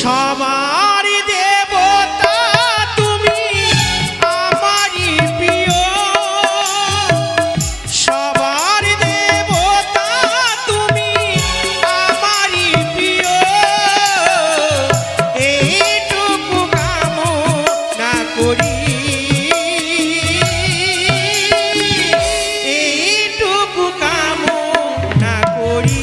সবার দেবতা তুমি আমারই প্রিয়, সবার দেবতা তুমি আমারই প্রিয়, এইটুকু কামনা করি, এইটুকু কামনা করি।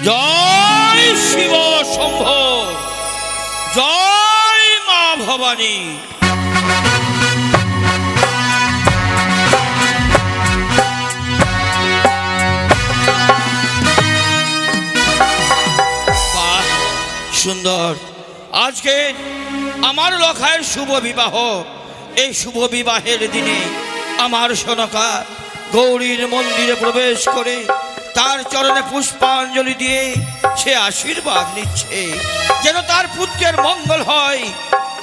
জয় শিব শম্ভ, জয় মা ভবানী। বাহ, সুন্দর। আজকে আমার লখায়ের শুভ বিবাহ। এই শুভ বিবাহের দিনে আমার সনকা গৌরীর মন্দিরে প্রবেশ করে তার চরণে পুষ্পাঞ্জলি দিয়ে সে আশীর্বাদ নিচ্ছে, যেন তার পুত্রের মঙ্গল হয়,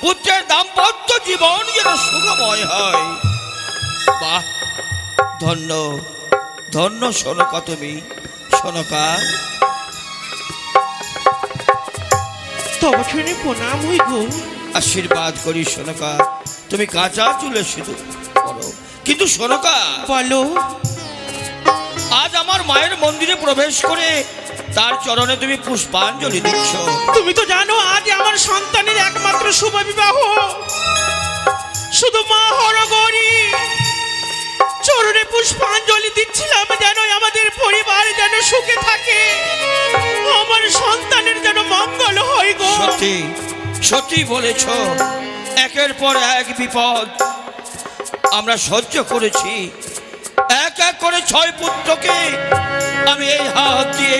পুত্রের দাম্পত্য জীবন যেন সুখময় হয়। বাহ, ধন্য ধন্য সনকা তুমি। সনকা, তবে প্রণাম হই গো। আশীর্বাদ করি সনকা। তুমি কাঁচা চুলে শুধু করো, কিন্তু সনকা বলো। আজ আমার মায়ের মন্দিরে প্রবেশ করে তার চরণে তুমি পুষ্পাঞ্জলি দিচ্ছ। তুমি তো জানো আজ আমার সন্তানের একমাত্র শুভ বিবাহ। শুধু মা হরগৌরী চরণে পুষ্পাঞ্জলি দিচ্ছিলাম যেন আমাদের পরিবার যেন সুখে থাকে, আমার সন্তানের যেন মঙ্গল হয় গো। সত্যি সত্যি বলেছ। একের পর এক বিপদ আমরা সহ্য করেছি, এক এক করে 6 পুত্রকে আমি এই হাত দিয়ে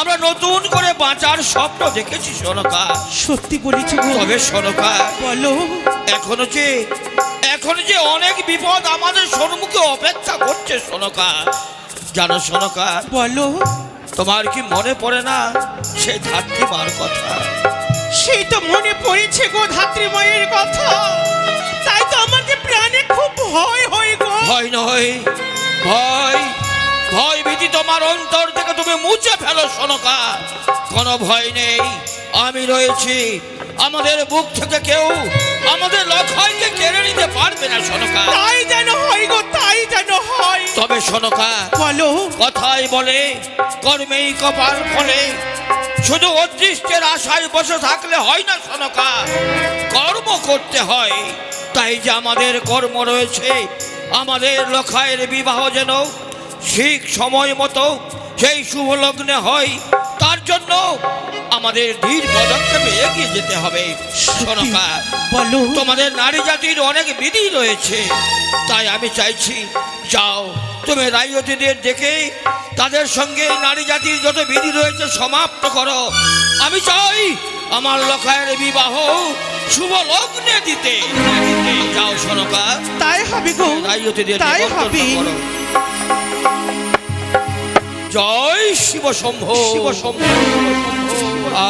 আমরা নতুন করে বাঁচার স্বপ্ন দেখেছি সোনকা। সত্যি বলেছো গো। তবে সোনকা, বলো। এখনো যে অনেক বিপদ আমাদের সম্মুখে অপেক্ষা করছে সোনকা। জানো সোনকা, বলো। তোমার কি মনে পড়ে না সেই ধাত্রীমার কথা? সেই তো মনে পড়েছে গো ধাত্রী মায়ের কথা। তাই তো আমার যে প্রাণে খুব ভয় হয় গো। ভয় নয়, ভয় ভয় ভীতি তোমার অন্তর থেকে তুমি মুছে ফেলো সোনকা। কোনো ভয় নেই, আমি রয়েছি। আমাদের বুক থেকে কেউ আমাদের লক্ষ্যকে কেড়ে নিতে পারবে না সোনকা। তাই যেন হয় গো, তাই যেন হয়। তবে সোনকা, বলো। কথাই বলে কর্মেই কপাল ফলে। শুধু অদৃষ্টের আশায় বসে থাকলে হয় না সোনকা, কর্ম করতে হয়। তাই যে আমাদের কর্ম রয়েছে, আমাদের লখায়ের বিবাহ যেন ঠিক সময় মতো সেই শুভ লগ্নে হয়, তার জন্য আমাদের ধীর পদক্ষেপে এগিয়ে যেতে হবে সোনকা। বলো। তোমাদের নারী জাতির অনেক বিধি রয়েছে, তাই আমি চাইছি যাও তুমি রায়তীদের ডেকে তাদের সঙ্গে নারী জাতির যত বিধি রয়েছে সমাপ্ত করো। আমি চাই আমার লখায়ের বিবাহ শুভ লগ্নে দিতে। যাও সোনকা, তাই হবে গো, রায়তীদের তাই হবে। জয় শিব শম্ভো, শিব শম্ভো।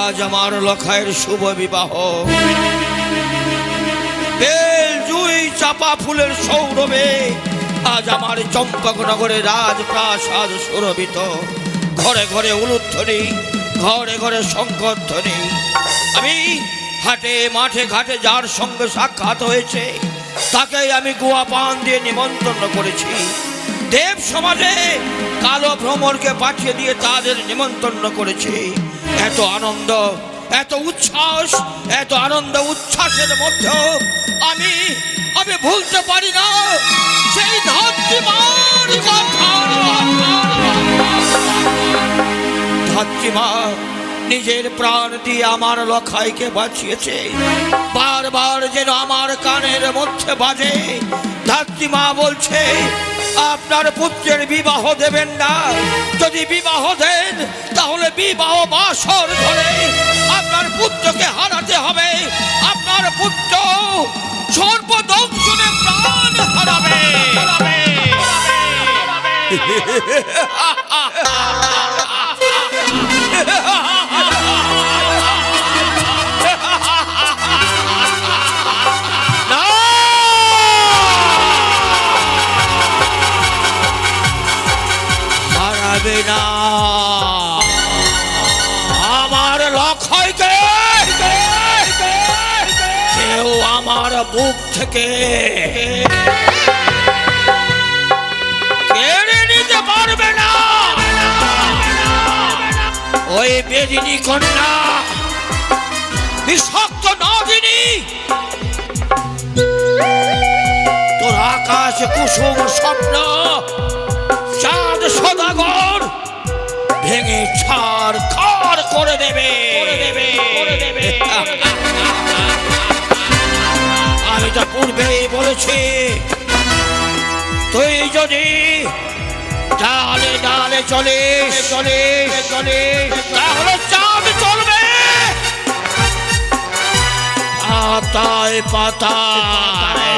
আজ আমার লখায়ের শুভ বিবাহ বেল জুই চাপা ফুলের সৌরভে আজ আমার চম্পকনগরে রাজপ্রাসাদ সুরভিত। ঘরে ঘরে উলুধ্বনি, ঘরে ঘরে শঙ্খধ্বনি। আমি হাটে মাঠে ঘাটে যার সঙ্গে সাক্ষাৎ হয়েছে তাকেই আমি গুয়া পান দিয়ে নিমন্ত্রণ করেছি। দেব সমাজে কালো ভ্রমরকে পাঠিয়ে দিয়ে তাদের নিমন্ত্রণ করেছি। এত আনন্দ, এত উচ্ছ্বাস, এত আনন্দ উচ্ছ্বাসের মধ্যেও আমি ভুলতে পারি না সেই ধাত্রীমার কথা। ধাত্রীমা নিজের প্রাণ দিয়ে আমার লখাইকে বাঁচিয়েছে। বারবার যেন আমার কানের মধ্যে বাজে, ধাত্রীমা বলছে আপনার পুত্রের বিবাহ দেবেন না। যদি বিবাহ দেন তাহলে বিবাহ বাসর ধরে আপনার পুত্রকে হারাতে হবে। আপনার পুত্র সর্বদংশনে প্রাণ হারাবে। হারাবে না আমার লক্ষ্যকে কেউ আমার বুক থেকে কেড়ে নিতে পারবে না। ওই বেদিনী কন্যা বিষাক্ত নাগিনী তোর আকাশ কুসুম স্বপ্ন চাঁদ সদাগর ভেঙে ছাড় খাড় করে দেবে। আমি তো পূর্বেই বলেছি, তুই যদি ডালে ডালে চলিস তাহলে চাঁদ চলবে, পাতায় পাতায়।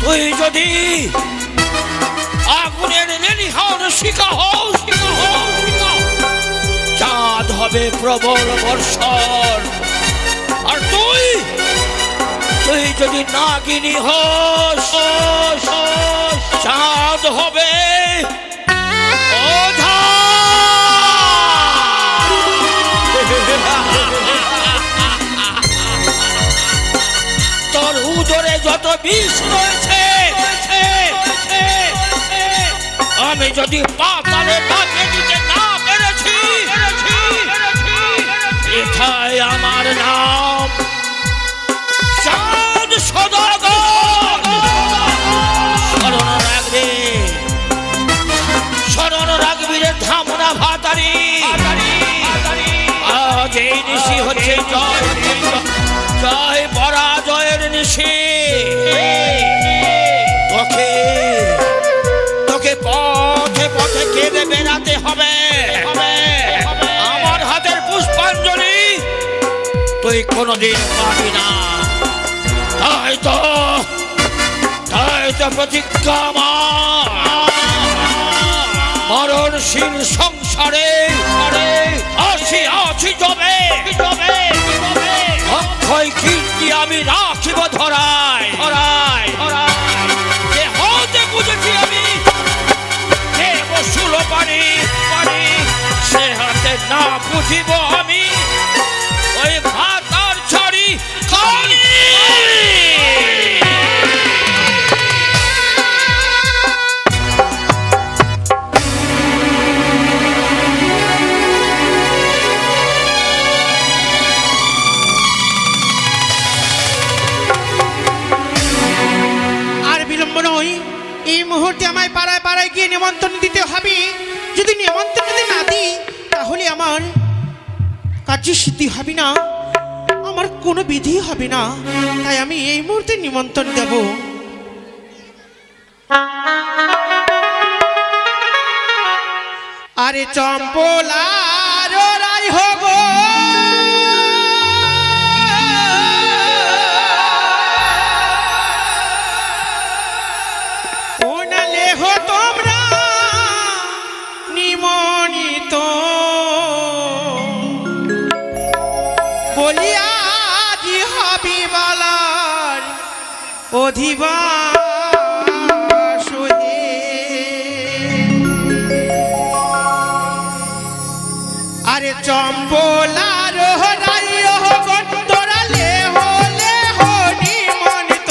তুই যদি আগুনের লেলিহান শিখা হও, চাঁদ হবে প্রবল বর্ষণ। আর তুই যদি নাগিনী হস, চাঁদ হবে ওঝা। তোর উদরে যত বিষ রয়েছে আমি যদি পাতালে তাকে দিতে না পেরেছি, এটাই আমার নাম চাঁদ সদাগর। স্মরণ রাখবি রে ধামনা ভাতারি। আজ এই নিশি হচ্ছে জয় পরাজয়ের নিশি। তোকে পথে পথে কেঁদে বেড়াতে হবে। তুই কোনোদিন পাবি না। তাই তো প্রতিজ্ঞা আমার, মরণশীল সংসারে আছি জবে অক্ষয় কীর্তি আমি রাখিব ধরায়। যে হতে বুঝেছি আমি দেব সুলো পানি সে হাতে না বুঝিব আমি ওই ভাত আর ছড়ি খানি। এই মুহূর্তে আমায় পাড়ায় পাড়ায় গিয়ে নিমন্ত্রণ দিতে হবে। যদি নিমন্ত্রণ যদি না দিই তাহলে আমার কার্যসিদ্ধি হবে না, আমার কোনো বিধি হবে না। তাই আমি এই মুহূর্তে নিমন্ত্রণ দেব। আরে চম্পলার রায় হব তোমরা নিমনিত বলিয়াজি হবি বালার অধিবাস হে। আরে চম্পলার রায় গন্তরালে হলে নিমনিত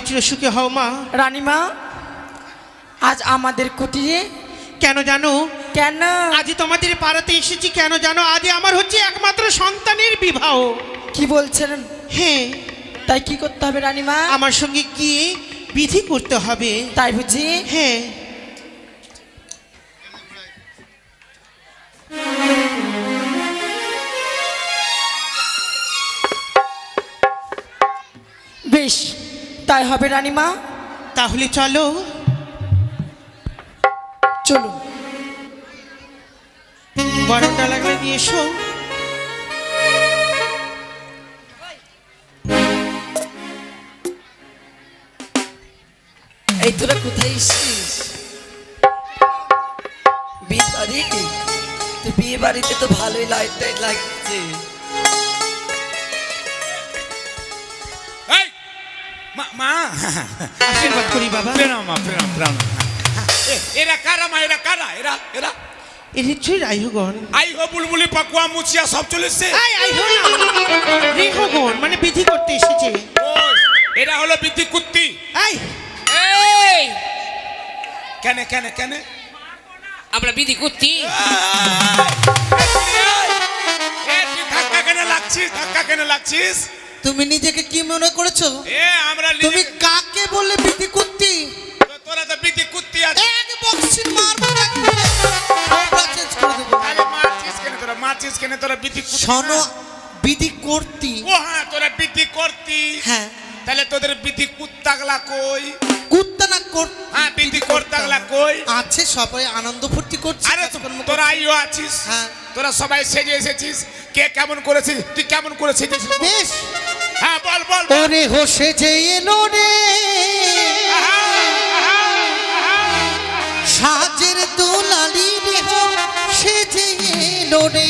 চিরসুখী হও মা। রানীমা, আজ আমাদের কুটিরে কেন জানো? কেন? আজ তোমাদের পাড়াতে এসেছি কেন জানো? আজ আমার হচ্ছে একমাত্র সন্তানের বিবাহ। কি বলছেন? হ্যাঁ, তাই কি করতে হবে রানীমা? আমার সঙ্গে গিয়ে বিধি করতে হবে। তাই বুঝি? হ্যাঁ। বেশ, তাই হবে রানীমা। তাহলে চলো। চলুন। বরণটা লাগলে নিয়ে এসো। এই তোরা কোথায় এসছিস? বিয়ে বাড়ি? তো বিয়ে বাড়িতে তো ভালোই লাইট টাইট লাগছে। এই মা আশীর্বাদ করি বাবা। প্রণাম মা, প্রণাম প্রণাম। এরা কারা মা? এরা কারা? এরা এরা এর নিশ্চয়ই রাইহগণ। আই হো বুলবুলি পাকুয়া মুচিয়া সব চলেছে। রেহগণ মানে বিধি করতে এসেছে। এরা হলো বিধি কুত্তি। এই এই কেন কেন কেন? আমরা বিধি করছি। তুই ধাক্কা কেন লাগছিস? ধাক্কা কেন লাগছিস? তুমি নিজেকে কি মনে করেছো? আমরা তুমি কাকে বললে বিধি কুত্তি? তোরা তো বিধি কুত্তি আছে। এক বক্সিং মারবো দেখবে। আমরা চেঞ্জ করে দেবো। তাহলে মারছিস কেন তোরা? মারছিস কেন তোরা? বিধি কুত্তি শোনো, না? বিধি করতি। ও হ্যাঁ, তোরা বিধি করতি। হ্যাঁ, তাহলে তোদের বিধি কুত্তাগলা কই? কুত্তা না কর। হ্যাঁ, বিধি করতাগলা কই? আছে, সবাই আনন্দ ফুর্তি করছে। আরে তোরা আইও আছিস। হ্যাঁ। তোরা সবাই সেজে এসেছিস। কে কেমন করেছিস? তুই কেমন করেছিস? বেশ। হ্যাঁ বল বল। ওরে হোসে যে এলো রে, সাজের দোলালি রে হো সে যে এলো রে,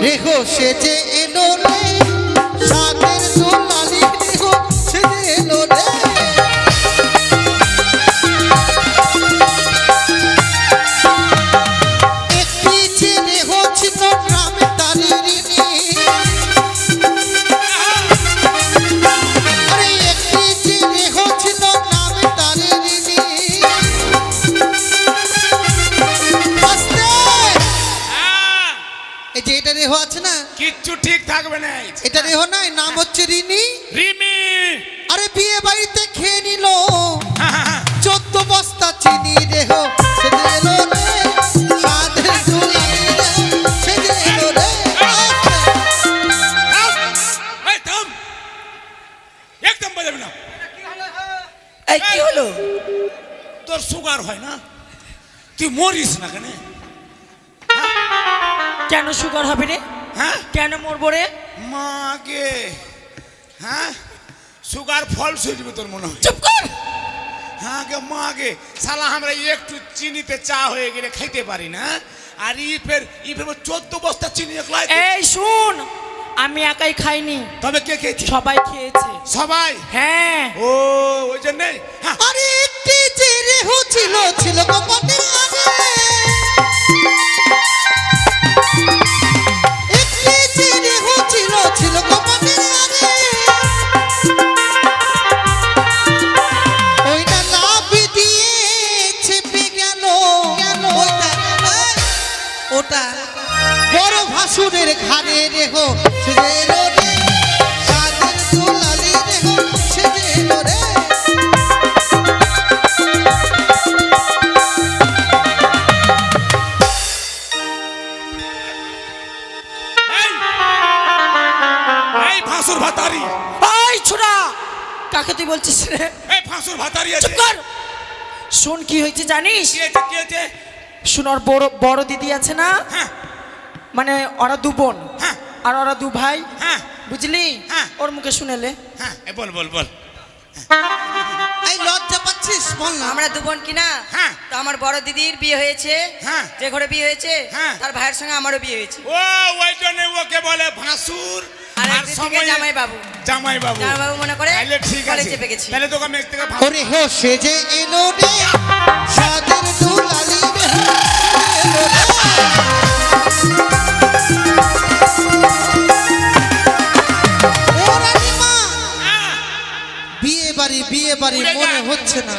রে হো সে যে এলো রে, সাজের দোলালি রে হো সে যে এলো রে। একটি যে রে হো ছিল গ্রামে তারি ঋণী, আরে একটি যে রে হো ছিল গ্রামে তারি ঋণী। আস্তে, এই যে এটা রেহ আছে না, কিচ্ছু ঠিক থাকবে না। এটা রেহ নাই, নাম হচ্ছে রিনি। রিমি। আরে বিয়ে বাড়িতে খেয়ে নিল 14 বস্তা চিনি রেহ সে যে এলো রে, সাধের দুলালি রে সে যে এলো রে। এই থাম, একদম বাজাবি না। এই কি হলো? তোর সুগার হয় না? তুই মরিস না কেন? কেন সুগার হবে রে? হ্যাঁ কেন মরবো রে? মাগে, হ্যাঁ সুগার ফল সুজবে তোর মনে হয়। চুপ কর। হ্যাঁ গে মাগে, সালা আমরা একটু চিনিতে চা হয়ে গেলে খাইতে পারি না। আর ইফের 14 বস্তা চিনি একলাই। এই শুন, আমি একাই খাইনি, তবে কে খেয়েছি? সবাই খেয়েছে। সবাই? হ্যাঁ। ও ওই জন্যে। হ্যাঁ আরে একটি যে রেহ ছিল ছিল গোপনে আরে, একটি যে রেহ ছিল ছিল গোপনে আরে, ওইটা লাভ দিয়ে চেপে গেল ওইটা, ওটা বড় ভাসুরের ঘাড়ে রেহ সে যে এলো রে, সাজের দুলালি রেহ সে যে এলো রে। এই ফাঁসুর ভাতারি। এই ছোড়া, কাকে তুই বলছিস রে? এই ফাঁসুর ভাতারি আছে। চুপ কর। শোন কি হয়েছে জানিস? কি হয়েছে? কি হয়েছে? শোন, ওর বড় বড় দিদি আছে না, হ্যাঁ মানে ওরা দু বোন হ্যাঁ আর ওরা দু ভাই, হ্যাঁ বুঝলি? হ্যাঁ। ওর মুখে শুনেলে হ্যাঁ বল বল বল। এই লজ্জা পাচ্ছিস? বল না। আমরা দু বোন কিনা? হ্যাঁ। তো আমার বড় দিদির বিয়ে হয়েছে, হ্যাঁ। যে ঘরে বিয়ে হয়েছে হ্যাঁ। তার ভাইয়ের সঙ্গে আমারও বিয়ে হয়েছে। ও ওই জন্য ওকে বলে ভাসুর। আর একদিক থেকে জামাই বাবু। জামাই বাবু। জামাই বাবু মনে করে তাহলে ঠিক কলে আছে। চেপে গেছি। তাহলে তোকে মেঘ থেকে ভাসুর। ওরে হো সে যে এলো রে, সাজের দুলালি রে এলো রে। ও রানীমা, বাড়ি উড়ে মনে যাক। হচ্ছে না,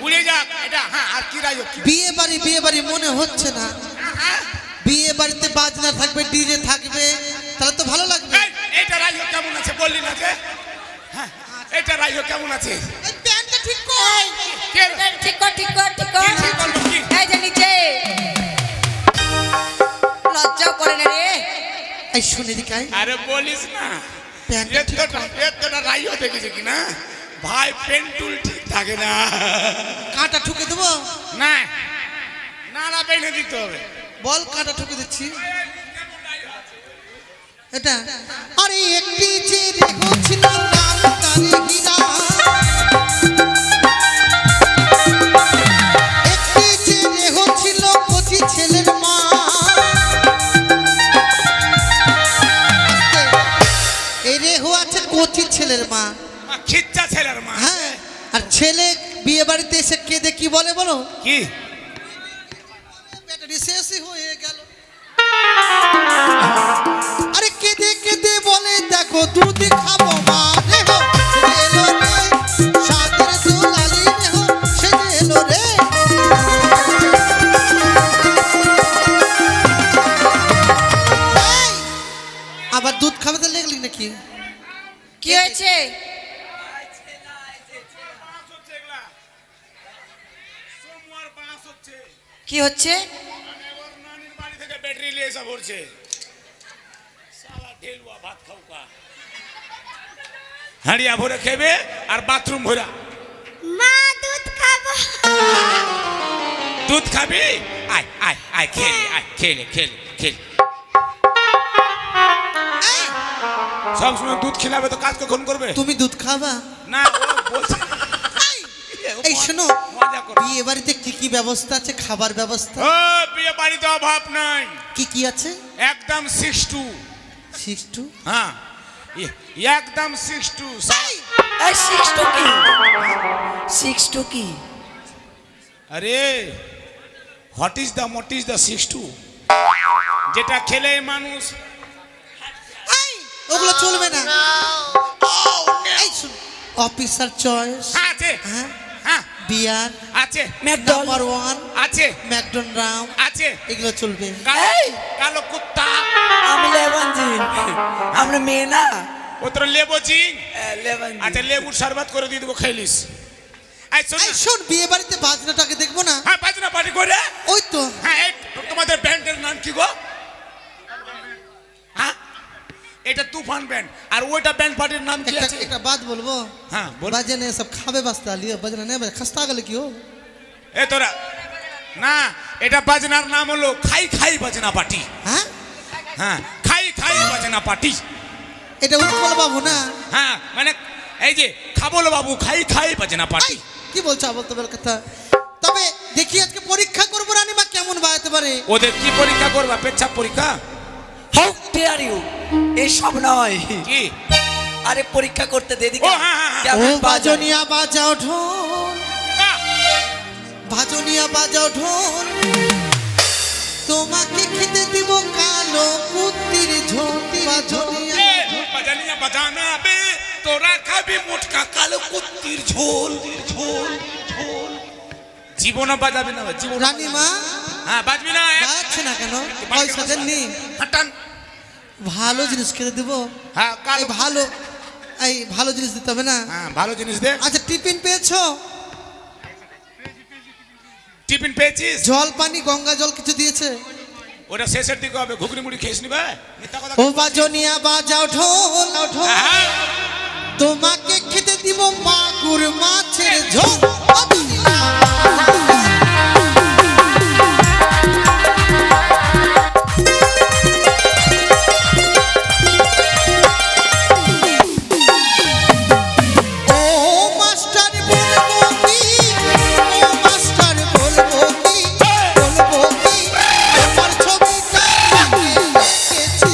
উড়ে যাক এটা, হ্যাঁ আর কি রাজক কি? বিয়ে বাড়ি মনে হচ্ছে না। হ্যাঁ? বিয়ে বাড়িতে বাজনা থাকবে, ডিজে থাকবে, তাহলে তো ভালো লাগবে। এই, এটা রাজক কেমন আছে বললি না যে? হ্যাঁ, এটা রাজক কেমন আছে? এই প্যান্টটা ঠিক কর। কে? ঠিক কর ঠিক কর ঠিক কর কি ঠিক করবো, কি? এই যে নিচে লজ্জাও করে না রে। এই শুনে দিকাই আরে বলিস না, প্যান্টটা ঠিক কর। এতটা রাইও দেখেছে কি না ভাই, পেন্টুল ঠিক থাকে না। কাঁটা ঠুকে দেবো? না, নাড়া বেঁধে দিতে হবে। বল, কাঁটা ঠুকে দিচ্ছি। এটা আরে একটি যে রেখো ছিল নাম তারে হীরা, একটি যে রেখো ছিল কচি ছেলের মা। এই রেহো আছে কচি ছেলের মা। খিচ্চা ছেলের মা। হ্যাঁ, আর ছেলে বিয়ে বাড়িতে এসে কেঁদে কি বলে বলো? কি? ব্যাটারি শেষই হয়ে গেল। আরে কেঁদে কেঁদে বলে দেখো দুধ খাবো মা, রেহো এলো রে সাদের দুলালি, রেহো সেজে এলো রে। এই, আবার দুধ খাবে তো লেগলি নাকি? কি হয়েছে? কি হচ্ছে? নানির বাড়ি থেকে ব্যাটারি নিয়ে এসে ভরছে। শালা ঢেলুয়া ভাত খাওকা। হাঁড়িয়া ভরে খেবে আর বাথরুম ভরা। মা দুধ খাবো। দুধ খাবি? আয় আয় আয় খেলে, আয় খেলে খেলে খেলে। এই, সবসময় দুধ খিলাবে তো কাজ কখন করবে? তুমি দুধ খাবা? না, ও বলছে। এই শোনো, মজা করো। বিয়ে বাড়িতে কি কি ব্যবস্থা আছে? খাবার ব্যবস্থা ও বিয়ে বাড়িতে অভাব নাই, কি কি আছে? একদম 6-2। 6-2? হ্যাঁ, একদম 6-2। এই 6 কি? 6 কি? আরে হোয়াট ইজ দ্য 6-2? যেটা খেলে মানুষ। এই, ওগুলো চলবে না। এই শোন, অফিসার চয়েস, হ্যাঁ আছে, হ্যাঁ, হ্যাঁ বিয়ার, আছে, ম্যাকডল নাম্বার 1, আছে, ম্যাকডোনাল্ড, আছে। এগুলো চলবে। এই! কালো কুত্তা, আমি লেবনজি, আমরা মেয়ে না। ও তোর লেবু জিং। লেবনজি। আচ্ছা, লেবুর শরবত করে দিয়ে দেবো, খাইলিস। এই শোন এই না। শোন, বিয়ে বাড়িতে বাজনাটাকে দেখবো না? হ্যাঁ, বাজনা পার্টি করে। ওই তো হ্যাঁ, এই তোমাদের ব্যান্ডের নাম কি গো? হ্যাঁ, এটা তুফান ব্যান্ড। আর ওইটা ব্যান্ড পার্টির নাম কি একটা আছে? একটা বাত বলবো। হ্যাঁ বল। বাজে ने सब खावे वास्ता लियो, बजना नहीं बजे खस्ता गले क्यों? এ তোরা না, এটা বাজনার নাম হলো খাই খাই বাজনা পার্টি। হ্যাঁ, হ্যাঁ, খাই খাই বাজনা পার্টি। এটা উৎপল বাবু না? হ্যাঁ, মানে এই যে খাবল বাবু খাই খাই বাজনা পার্টি। এই, কি বলছো আবল তবল কথা? তবে দেখি আজকে পরীক্ষা করবো রানীমা কেমন বাজাতে পারে। ওদের কি পরীক্ষা করবা? পেচ্ছাপ পরীক্ষা? How dare you? এই সব নয়। কি? আরে পরীক্ষা করতে দে দিকে। ও, হ্যাঁ, হ্যাঁ, হ্যাঁ। ও কেমন বাজায়? বাজনিয়া বাজাও ঢোল, বাহ! ভাজনিয়া বাজাও ঢোল, তোমাকে খেতে দিব কালো কুত্তির ঝোল। ভাজনিয়া এ, বাজানিয়া বাজানা বে, তোরা খাবি মোটকা কালো কুত্তির ঝোল ঝোল ঝোল। জীবনও বাজাবে না জীবন। রানীমা হ্যাঁ, বাজবি না। বাজাচ্ছে না কেন? পয়সা দেননি? হাঁটান। ভালো জিনিস খেতে দেবো। হ্যাঁ, এই কালো। ভালো, এই ভালো জিনিস দিতে হবে না? হ্যাঁ, ভালো জিনিস দে। আচ্ছা, টিফিন পেয়েছো? টিফিন পেয়েছিস? জল পানি গঙ্গা জল কিছু দিয়েছে? ওটা শেষের দিকে হবে, ঘুগনি মুড়ি খেয়েছ নিবে। মিথ্যা কথা। ও বাজনিয়া বাজাও ঢোল, ঢোল, হ্যাঁ, তোমাকে খেতে দিব মাগুর মাছের ঝোল। ও মাস্টার বলবো কি, ও মাস্টার বলবো কি, বলবো কি, তোমার ছবিটা এঁকেছি।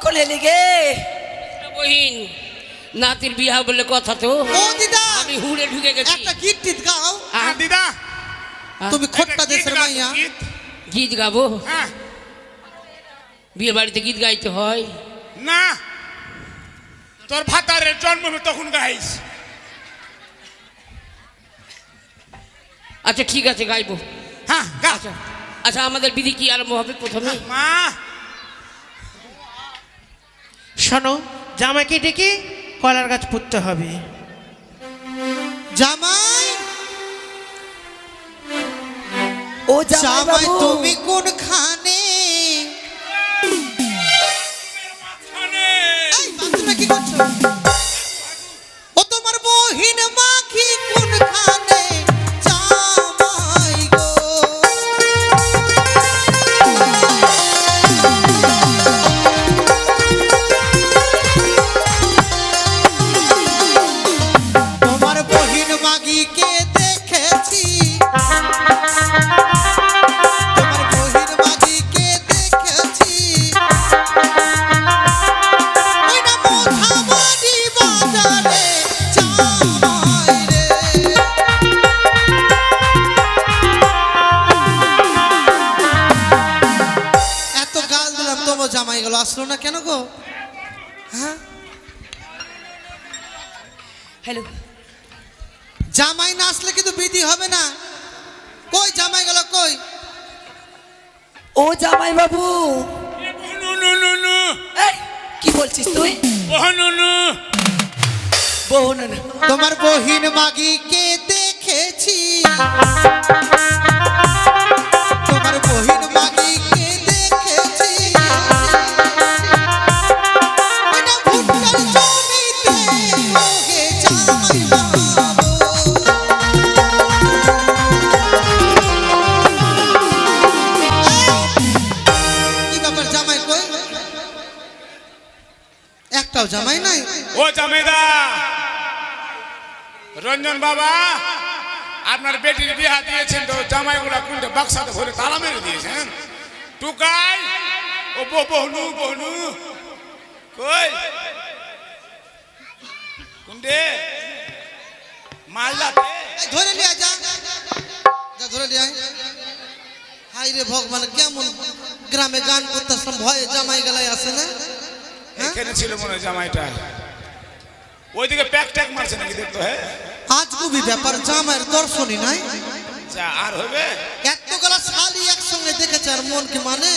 কখন এলি গে? বহিন নাতির বিয়া বলে কথা তো ও দিদা আমি হুড়ে ঢুকে গেছি একটা গীত টিত গাও। হ্যাঁ, দিদা তুমি খোট্টা একটা দেশের গীত গাও, মাইয়া। গীত। গীত গাবো হ্যাঁ, বিয়ে বাড়িতে গীত গাইতে হয় না তোর ভাতারের জন্ম হবে তখন গাইস। আচ্ছা ঠিক আছে গাইবো হ্যাঁ গা। আচ্ছা আচ্ছা আমাদের বিধি কি আরম্ভ হবে প্রথমে মা শোনো, জামাইকে ডেকে কলার গাছ পুঁততে হবে। জামাই ও জামাই জামাই বাবু, তুমি কোনখানে? এই, বাথরুমে কি করছো? ও তোমার বহিন মাখি কোনখানে? জামাই গো তোমার বহিন মাগিকে দেখেছি, তোমার বহিন মাগিকে দেখেছি, ওই না মোথাবাড়ি বাজারে জামাই রে। এত গাল দিলাম তবু জামাই গেল, আসলো না কেন গো? হ্যাঁ, হ্যালো, জামাই না আসলে কিন্তু বিধি হবে না। কই জামাই গেল কই? ও জামাই বাবু, নু নু নু নু এই কি বলছিস তুই? ওহ নু নু বহু না না, তোমার বহিন মাগিকে দেখেছি, তোমার বহিন মাগিকে দেখেছি, ওইটা ভুট্টার জমিতে ওহে জামাই বাবু। কি ব্যাপার জামাই কই? একটাও জামাই নাই। ও জামেদা রঞ্জন বাবা, আপনার বেটির বিয়া দিয়েছেন তো জামাইগুলা কোনটা বাক্সাতে ভরে তালা মেরে দিয়েছেন। টুকাই ও বহনু বহনু কই কোনটে মালদাতে? এই ধরে নিয়ে যা, যা ধরে নিয়ে আয়। হাই রে ভগবান, কেমন গ্রামে গান করতেছিলাম, ভয়ে জামাই গেলাই আসে না। এখানে ছিল মনে হয় জামাইটা, ওইদিকে প্যাক ট্যাক মারছে নাকি দেখতো। হ্যাঁ আজ গুবি ব্যাপার, জামাইয়ের দর্শনই নাই। যা আর হবে, এতগুলা শালি একসঙ্গে দেখেছে আর মন কি মানে?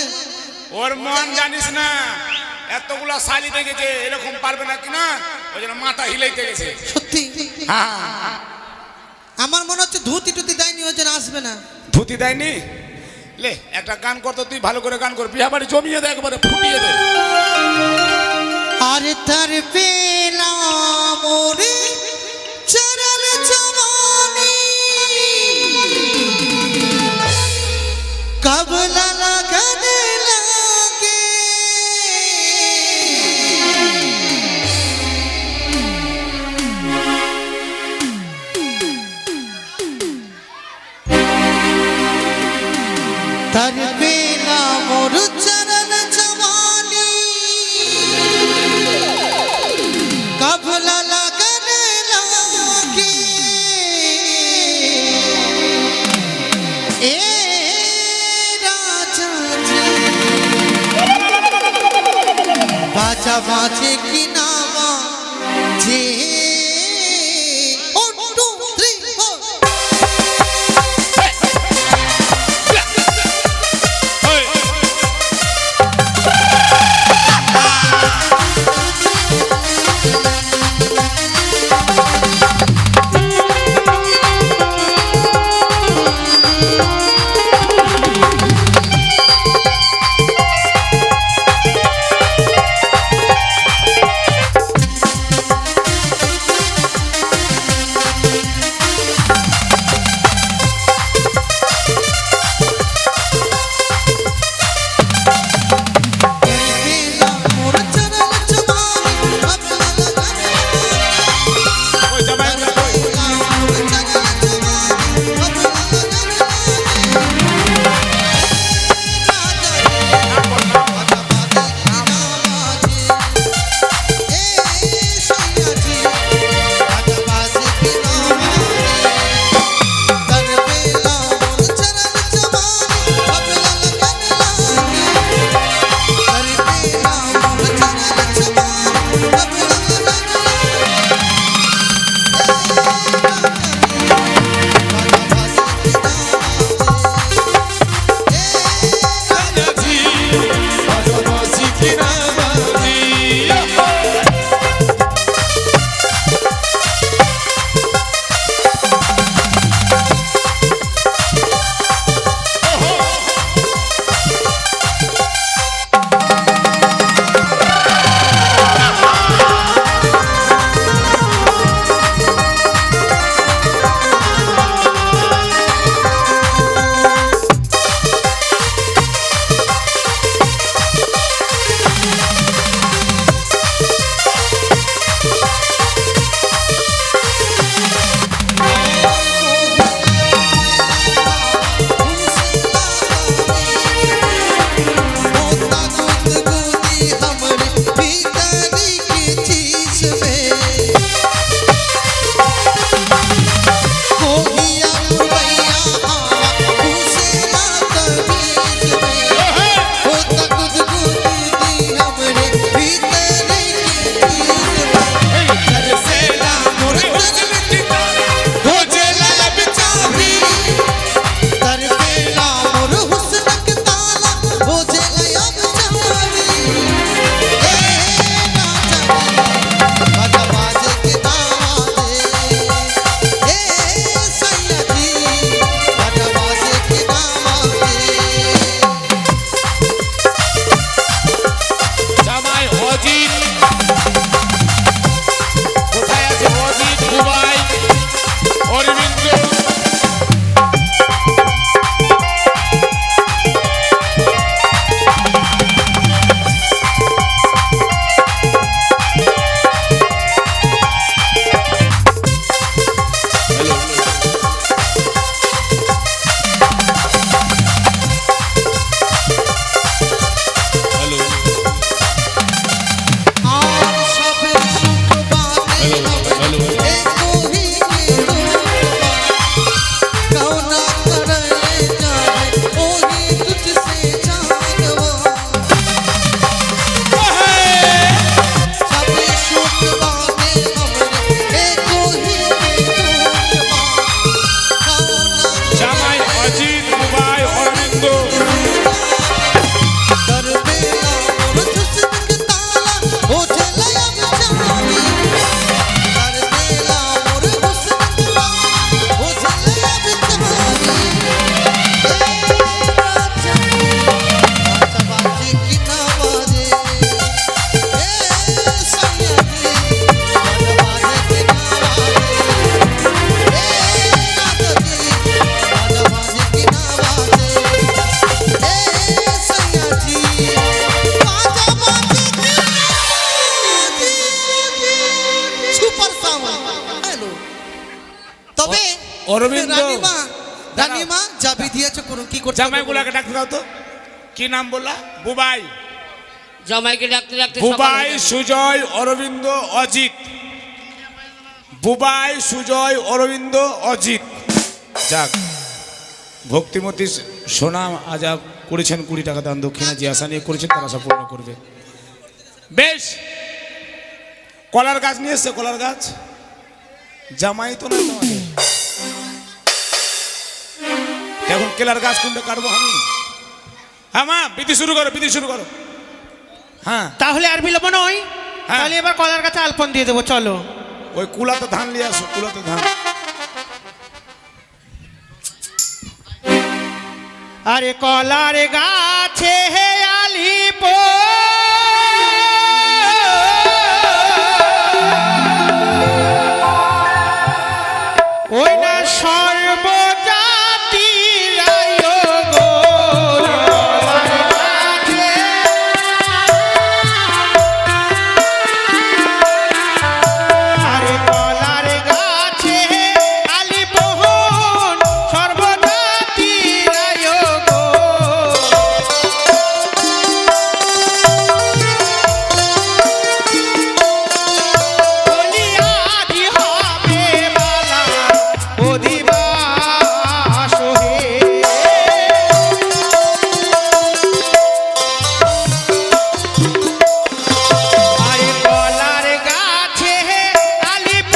ওর মন জানিস না, এতগুলা শালি দেখেছে এরকম পারবে না কিনা, ওই জন্য মাথা হিলাইতে গেছে। সত্যি হ্যাঁ, আমার মনে হচ্ছে ধুতি টুতি দেয়নি, ওই জন্য আসবে না। ধুতি দেয়নি। লে একটা গান করতো, তুই ভালো করে গান কর, বিয়া বাড়ি জমিয়ে দে, একবারে ফুটিয়ে দে। আরে তার পেলাম ওরে চরণ জমানি, কবলা লাগানে লাগে, তার পেলাম ওর চরণ জমানি, কবলা লাগানে লাগে, এ রাজা জি বাজা বাজে কি নামা যে 1 2 3 4 ও তবে অরবিন্দ। রানীমা রানীমা যা বিধি আছে করুন, কি করতে হবে জামাইগুলাকে ডাকতে দাও তো। কি নাম বললা? বুবাই, জামাইকে ডাকতে ডাকতে বুবাই, সুজয়, অরবিন্দ, অজিত। বুবাই, সুজয়, অরবিন্দ, অজিত। যাক, ভক্তিমতী সোনা আজা করেছেন 20 টাকা দান দক্ষিণা, যে আশা নিয়ে করেছেন তার আশা পূর্ণ করবে। বেশ, কলার গাছ নিয়ে এসছে। কলার গাছ জামাই তো না তোমাদের, এখন কেলার গাছ কোনটা কাটবো আমি? হ্যাঁ মা, বিধি শুরু করো, বিধি শুরু করো। হ্যাঁ, তাহলে আর বিলম্ব নয়, হ্যাঁ। তাহলে এবার কলার কাছে আলপন দিয়ে দেবো, চলো। ওই কুলাতে ধান নিয়ে আসো, কুলাতে ধান। আরে কলার গাছে হে আলিপ ওই না সর্বজাতি রায় গো আরে কলার গাছে আলিপ সর্বজাতি রায় গো বলিয়াজি হবে বালা অধিবাস হে আরে কলার গাছে আলিপ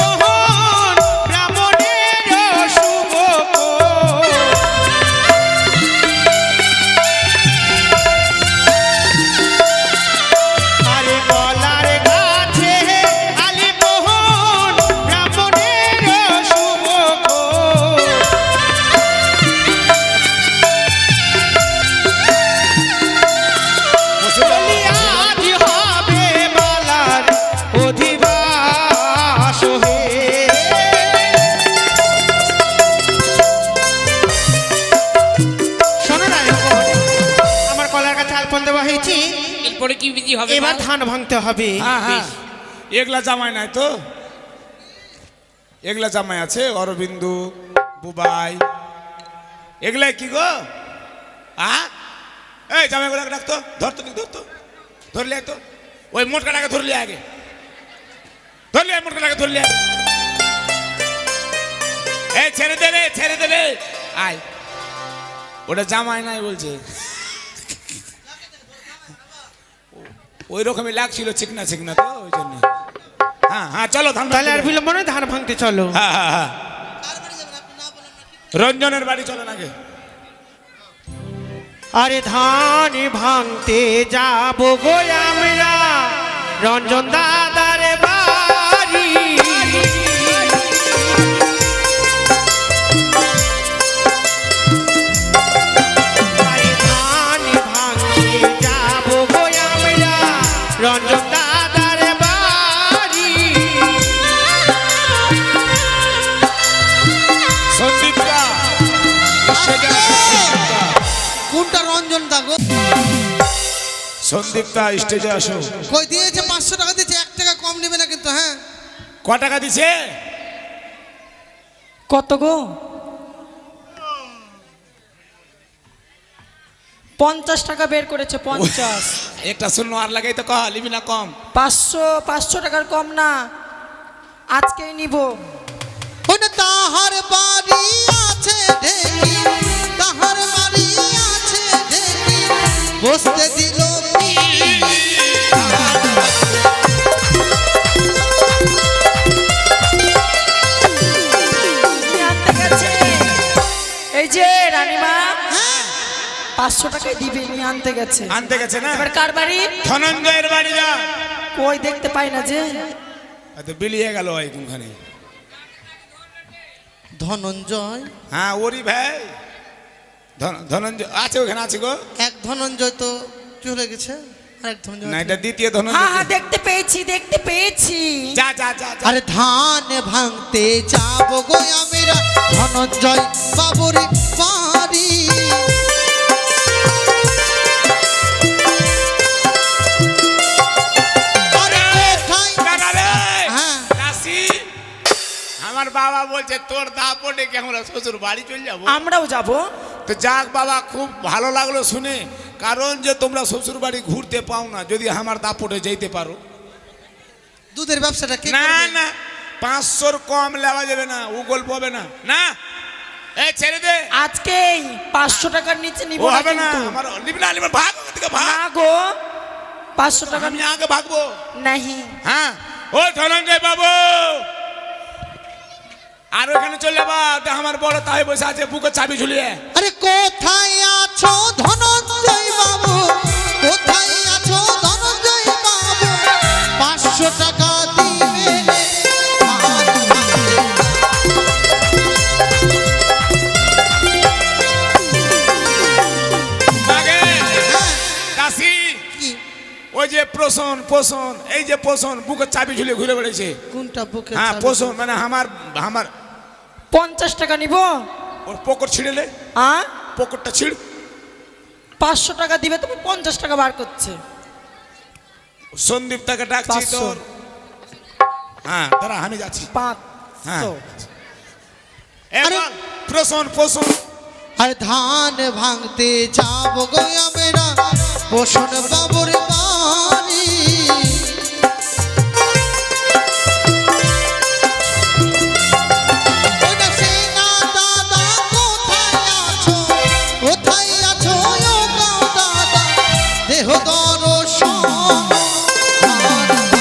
ব্রাহ্মণের শুভ আরে কলার গাছে আলিপ ব্রাহ্মণের শুভ বলিয়াজি হবে বালার অধিবাস হে শোনো না, আমার কলার কাছে আলপন দেওয়া হয়েছে, এরপরে কি বিধি হবে? এবার মা? ধান ভাঙতে হবে। হ্যাঁ হ্যাঁ, এগুলা জামাই নাই তো, এগুলা জামাই আছে। অরবিন্দু, বুবাই, এগুলাই কি গো? এই জামাইগুলাকে ডাকতো, ধরতো, ধরতো, ধরলে তো ওই মোটকাটাকে ধরলি আগে, ধরলি মোটকাটাকে ধরলি আগে। এই ছেড়ে দে রে, ছেড়ে দে রে, আয়। ওটা জামাই নাই বলছে, ওই রকমই লাগছিল, চিকনা চিকনা তো, ওই জন্য। হ্যাঁ হ্যাঁ, চলো ধান তাহলে আর ভাঙতে। বিলম্ব নয়, ধান ভাঙতে চলো। হ্যাঁ হ্যাঁ হ্যাঁ, রঞ্জনের বাড়ি চলো নাকি? আরে ধান ভাঙতে যাবো গো আমরা রঞ্জন দাদার বাড়ি আরে ধান ভাঙতে যাবো গো আমরা রঞ্জন দাদার বাড়ি সন্দীপটা, কোনটা রঞ্জন দা গো? সন্দীপটা স্টেজে আসো। কই দিয়েছে 500 টাকা দিয়েছে, 1 টাকা কম নেবে না কিন্তু। হ্যাঁ, ক টাকা দিছে? কত গো? 50 টাকা বের করেছে, 50। একটা শূন্য আর লাগাই তো, কহ লিবি না কম? 500 টাকার কম না, আজকেই নিব। ওই না তাহার বাড়ি আছে ঢেকি, তাহার বাড়ি আছে ঢেকি, বসতে দিল কি? নিয়ে আনতে গেছে। এই যে রানীমা 500 টাকায় দিবে, নিয়ে আনতে গেছে। আনতে গেছে না? এবার কার বাড়ি? ধনঞ্জয়ের বাড়ি যা। কই দেখতে পাই না যে। তো বিলিয়ে গেল ওই কোনখানে। ধনঞ্জয়, হ্যাঁ ওরই ভাই ধনঞ্জয় আছে, ওখানে আছে গো। এক ধনঞ্জয় তো চলে গেছে, আরেক ধনঞ্জয় না, আছে। এটা দ্বিতীয় হ্যাঁ ধনঞ্জয়। হ্যাঁ, দেখতে পেয়েছি, দেখতে পেয়েছি। যা যা যা যা। আরে ধান ভাঙতে যাবো গো আমরা ধনঞ্জয় বাবুর বাড়ি। আরে কোথায়? দাঁড়া রে। হ্যাঁ। দাসী, আমার বাবা বলছে তোর দাপটে কি আমরা শ্বশুর বাড়ি চলে যাবো? আমরাও যাব। তো যাক বাবা, খুব ভালো লাগলো শুনে, কারণ যে তোমরা শ্বশুর বাড়ি ঘুরতে পাও না, যদি আমার দাপটে যেতে পারো। দুধের ব্যবসাটা কে না করবে? না, 500-র কম লেওয়া যাবে না, ও গল্প হবে না। না এই ছেড়ে দে, আজকেই 500 টাকার নিচে নিব ও না হবে না, কিন্তু। আমার নিবি না, নিবি না, ভাগ ওখান থেকে, ভাগ। না গো, 500 টাকা আমি আগে ভাগবো। নাহি। হ্যাঁ, ও ধনঞ্জয় বাবু, আর ওখানে চলে যাবা, দেখ আমার বড় তাই বসে আছে, বুকে চাবি ঝুলিয়ে। আরে কোথায় আছো ধনঞ্জয় বাবু, কোথায় আছো ধনঞ্জয় বাবু, 500 টাকা দিবে ধান ভাঙতে। আগে কাশি, কি? ওই যে পোষণ পোষণ, এই যে পোষণ বুকে চাবি ঝুলিয়ে ঘুরে বেড়েছে। কোনটা বুকে হ্যাঁ চাবি? পোষণ মানে আমার আমার 50 টাকা নিব। ওর পকেট ছিঁড়েলে, পকেটটা ছিঁড়। 500 টাকা দিবে, তুমি 50 টাকা বার করছে। সন্দীপ তাকে ডাকছি 500 তোর। হ্যাঁ দাঁড়া, আমি যাচ্ছি। 500। এবার পোষণ পোষণ, আরে ধান ভাঙতে যাব গো আমরা পোষণ বাবুর বাড়ি। ওইটা সেনা দাদা কোথায় আছো, কোথায় আছো ও গাও দাদা, দেহ দর্শন ধান ভাঙতে।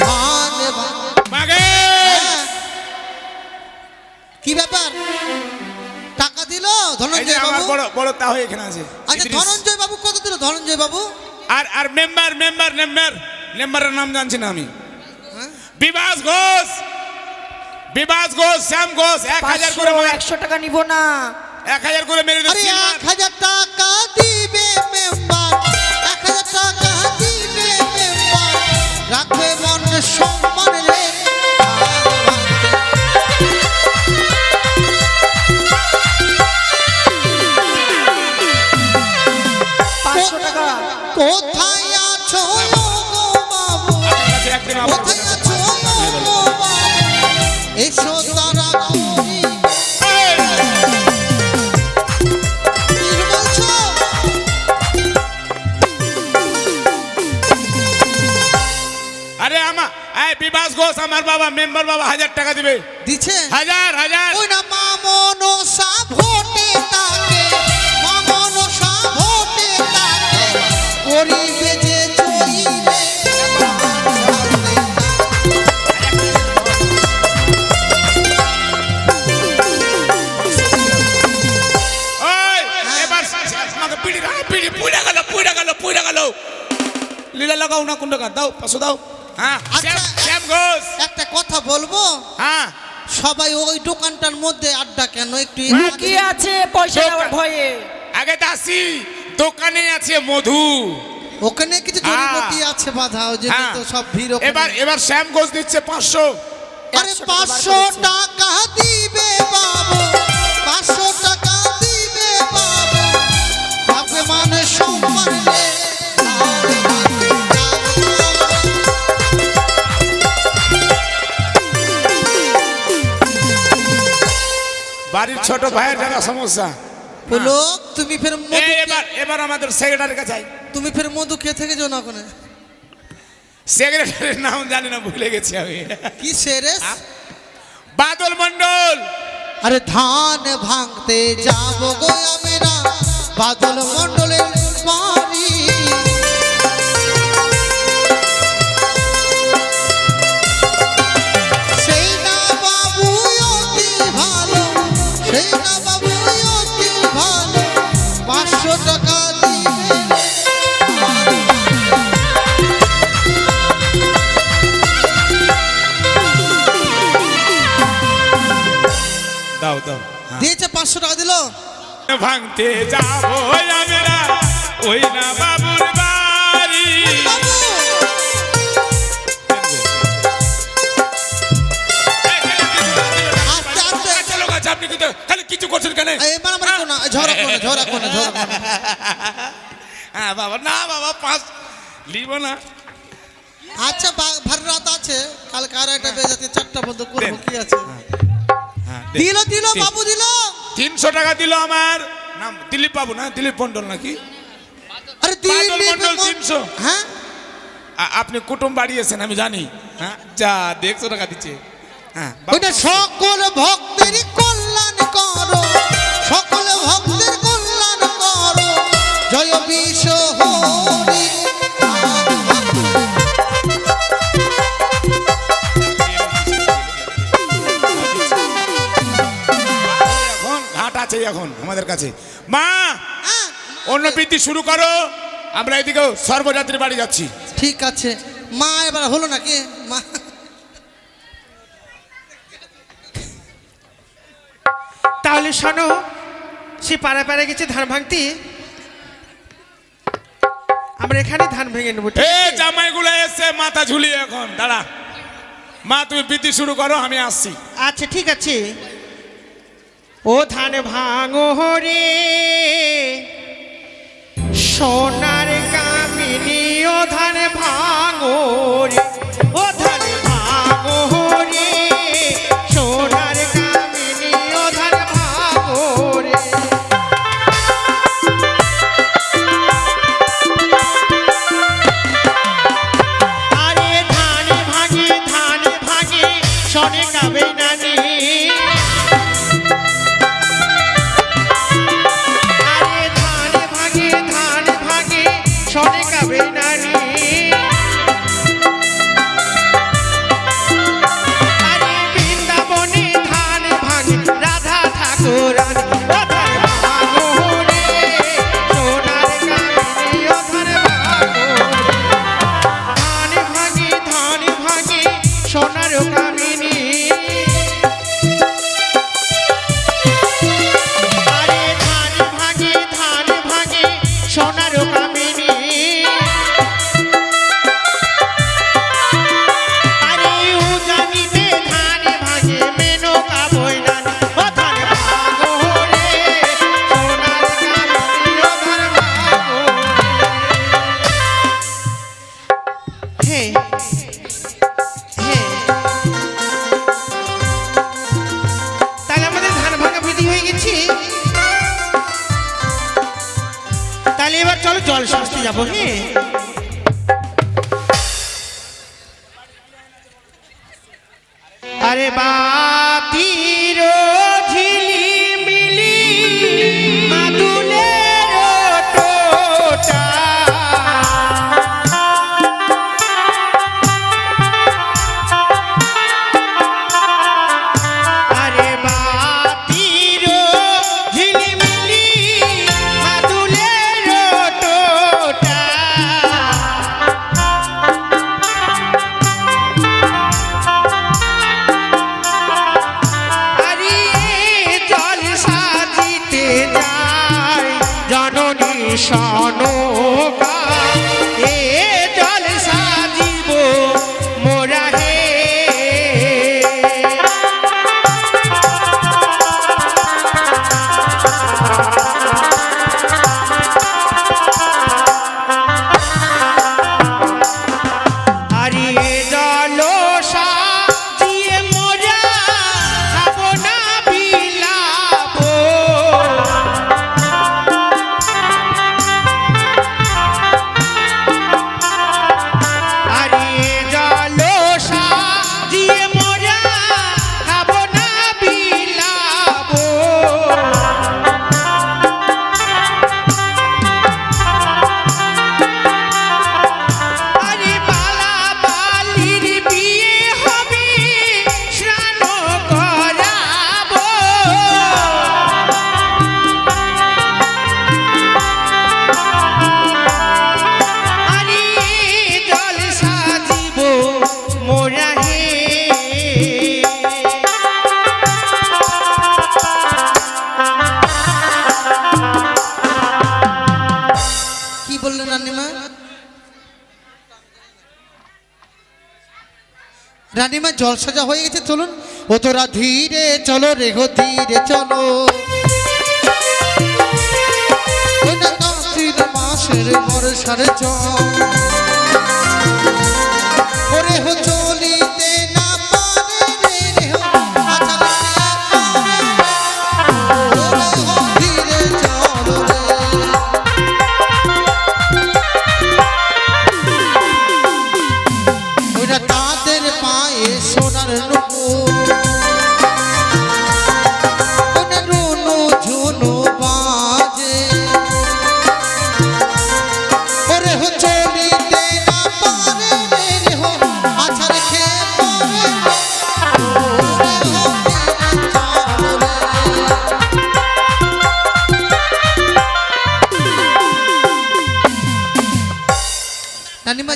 ধান ভাঙ- মাগে হ্যাঁ। কি ব্যাপার, টাকা দিল এই যে ধনঞ্জয় আমার বাবু? বড় বড় তা হয়ে এখানে আছে। আচ্ছা ইদ্রিস। ধনঞ্জয় বাবু কত দিল ধনঞ্জয় বাবু? আর আর মেম্বার মেম্বার মেম্বার মেম্বারের নাম জানছি না আমি। হ্যাঁ? বিভাস ঘোষ, বিভাস ঘোষ, শ্যাম ঘোষ, 1000 করে 100 টাকা নিব না। 1000 করে মেরে আরে দিচ্ছি। 1000 টাকা দিবে মেম্বার, 1000 টাকা দিবে মেম্বার, রাখবে মন সম্মান রে ধান ভাঙতে। 500 টাকা। কোথায় আছো গো বাবু, আপনার কাছে একদিন আমার কোথায় আছো গো বাবু, এসো তারা করি। কি বলছো? আরে আমার এই বিভাস ঘোষ আমার বাবা, মেম্বার বাবা 1000 টাকা দিবে। দিছে? 1000 ওই না মামনসা ভোটে তাকে, মামনসা ভোটে তাকে, করিবে যে চইলে ধান ভাঙতে। ওই এবার আমাকে পিড়ি পিড়ি পুড়ে গেল, পুড়ে গেল, পুড়ে গেল। লীলা লাগাও না, কোন টাকা দাও, 500 দাও। হ্যাঁ আচ্ছা, শ্যাম ঘোষ। একটা কথা বলবো, হ্যাঁ সবাই ওই দোকানটার মধ্যে আড্ডা কেন একটু লুকিয়ে আছে পয়সা দেওয়ার ভয়ে। আগে দাসি দোকানে আছে মধু। ওখানে কিছু জড়িবটি আছে বাধা, ওই জন্য হ্যাঁ। তো সব ভিড় ওখানে। এবার এবার শ্যাম ঘোষ দিচ্ছে 500। আরে 500 টাকা দিবে বাবু, 500 টাকা দিবে বাবু, ভাবে মানে সম্মান রে ধান ভাঙতে যাব। বাড়ির ছোট ভাইয়ের জানা সমস্যা। বলো তুমি ফের মধু এই খেয়ে- এবার এবার আমাদের সেক্রেটারির কাছে যাই। তুমি ফের মধু খেয়ে থেকে যাও না ওখানে। সেক্রেটারির নাম জানি না, ভুলে গেছি আমি। কি সেরেস? বাদল মন্ডল। আরে ধান ভাঙতে যাব গো আমরা বাদল মণ্ডলের বাড়ি। সেই না বাবু অতি ভালো, সেই না বাবু অতি ভালো, 500 টাকা দিবে ধান ভাঙতে। দাও দাও। দিয়েছে 500 টাকা দিলো। ভাঙতে যাবো আমরা ওই না বাবুর বাড়ি। বাবু আস্তে আস্তে চলো গাছ, আপনি কিন্তু খালি কিছু করছেন কেন? এই মারামারি করো না, ঝগড়া করো না, ঝগড়া করো না, ঝগড়া করো না। হ্যাঁ বাবা, না বাবা, লিব না। আচ্ছা ভার রাত আছে, কালকে আর একটা বেজাতে 4টা বন্ধ করবো, কি আছে? হ্যাঁ, দিল দিল বাবু দিল। 300 টাকা দিল আমার নাম দিলীপ বাবু না, দিলীপ মন্ডল নাকি? আরে বাদল দিলীপ মণ্ডল 300। হ্যাঁ আপনি কুটুম বাড়িয়েছেন আমি জানি। হ্যাঁ যা 150 টাকা দিচ্ছে। হ্যাঁ ওইটা সকল ভক্তের কল্যাণ করো, সকল ভক্তের কল্যাণ করো, জয় বিশ্ব হরি। এখন ঘাট আছে এখন আমাদের কাছে। মা হ্যাঁ, অন্য বৃত্তি শুরু করো, আমরা এদিকেও সর্বযাত্রী বাড়ি যাচ্ছি। ঠিক আছে মা, এবার হলো নাকি মা? তাহলে শোনো, সে পাড়ায় পাড়ায় গেছে ধান ভাঙতে, আমরা এখানে ধান ভেঙে নেবো, ঠিক এ আছে? জামাইগুলো এসে মাথা ঝুলিয়ে এখন দাঁড়া। মা তুমি বৃত্তি শুরু করো, আমি আসছি। আচ্ছা ঠিক আছে। ও ধান ভাঙো রে সোনার কামিনী, ও ধান ভাঙো রে, ও ধান ভাঙো রে সোনার কামিনী, ও ধান ভাঙো রে। আরে ধান ভাঙে শোনে কাবে নানি, আরে ধান ভাঙে শোনে কাবে নানি, আরে বৃন্দাবনে ধান ভাঙে রাধা ঠাকুরানী, ও ধান ভাঙো রে সোনার কামিনী, ও ধান ভাঙো রে। ধান ভাঙে সোনার কামিনী, আরে ধান ভাঙে সোনার কামিনী, আরে উজানিতে ধান ভাঙে মেনকা বৈরানী, ও ধান ভাঙো রে সোনার কামিনী, ও ধান ভাঙো রে। হে তাহলে আমাদের ধান ভাঙা বিধি হয়ে গেছে। তাহলে এবার চলো জল শাস্তি যাবো। হ্যাঁ আরে বাতির ঝিলিমিলি মাদুলের টোটা, আরে বাতির ঝিলিমিলি মাদুলের টোটা, আরে জল সাজিতে যায় জননী সনকা, এ জল সাজিব মোরা হে। আরে জলসা দিয়ে মোরা খাবো না বিলাবো, আরে জলসা দিয়ে মোরা খাবো না বিলাবো, আরে বালা বালির বিয়ে হবে স্নান করাবো, আরে জল সাজিব মোরা হে। কি বললেন রানীমা? রানীমা জল সাজা হয়ে গেছে, চলুন। ও তোরা ধীরে চলো রে গো, ধীরে চলো, ওই না কার্তিক মাসের বর্ষার জল,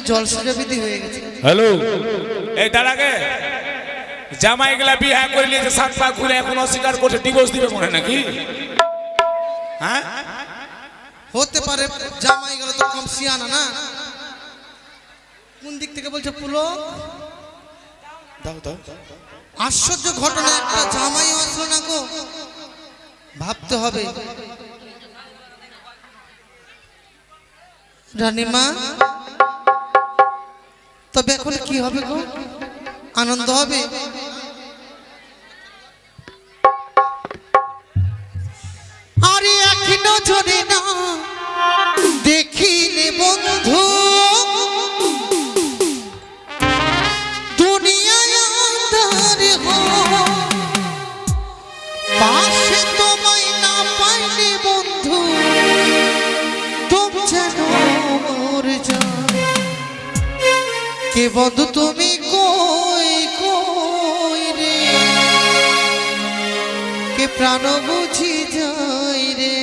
আর জলসা বিধি হয়ে গেছে। হ্যালো, এই দাঁড়াগে জামাই গুলা বিয়ে করে নিয়েছে, 7 পা ঘুরে এখন অস্বীকার করছে, ডিভোর্স দিবে মনে হয় নাকি? হ্যাঁ, হতে পারে, জামাই গেল তো কম সিয়ানা না। কোন দিক থেকে বলছে পুলো? দাও দাও। আশ্চর্য ঘটনা, একটা জামাইও আসলো না গো, ভাবতে হবে। রানীমা, তবে এখন কি হবে গো? আনন্দ হবে? আরে এক নজরে না দেখিলে বন্ধু, দুনিয়ায় আঁধার হয়, পাশে তোমায় না পাইলে বন্ধু, তুমি যেন মোর জান। কে বন্ধু তুমি কই কই রে, কে প্রাণ বুঝি যাই রে।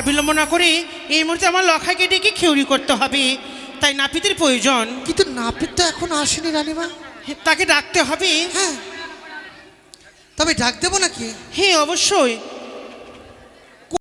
বিলম্ব না করে এই মুহূর্তে আমার লখাইকে ডেকে খেউরি করতে হবে, তাই নাপিতের প্রয়োজন। কিন্তু নাপিত তো এখন আসেনি রানীমা। তাকে ডাকতে হবে। হ্যাঁ, তবে ডাক দেবো নাকি? হ্যাঁ অবশ্যই,